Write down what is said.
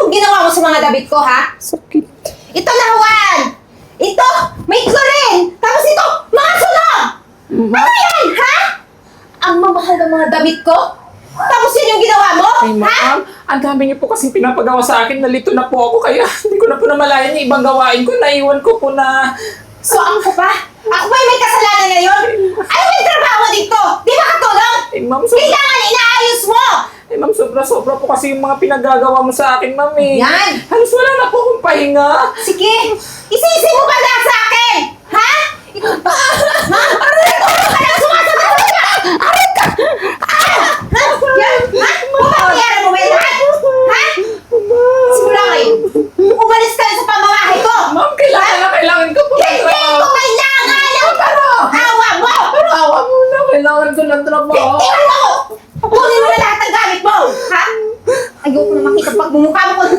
Anong ginawa mo sa mga damit ko, ha? Sakit. Ito lawan! Ito, may chlorine! Tapos ito, mga sunog! Ano yan, ha? Ang mamahal ng mga damit ko? Tapos yun yung ginawa mo? Ay, Ha? ma'am, ang dami niyo po kasing pinapagawa sa akin. Nalito na po ako, kaya hindi ko na po namalayan yung ibang gawain ko. Naiwan ko po na... So, ako pa? Ako ba yung may kasalanan ngayon? Ano ba yung trabaho dito? Di ba katulong? Eh, ma'am, Kailangan inaayos mo! sobra-sobra po kasi yung mga pinagagawa mo sa akin, ma'am, eh. Yan! Halos wala na po akong pahinga. Sige, isisi mo ba lahat sa akin? Ha? Ha? Aray ko! Kaya sumasagot ka! Aray ka! Ah! Ha? Yan? Ha? Papapayaran mo ba yan lahat? Ha? Simula ngayon, umalis ka na sa pamamahay ko! Ma'am, kailangan ko po ng Hindi trabaho. ko kailangan ng awa mo! Pero awa mo na, kailangan ko ng trabaho. Tingnan mo! Kunin mo na lahat ng gamit mo! Ha? Ayoko na makita pagmumukha mo kung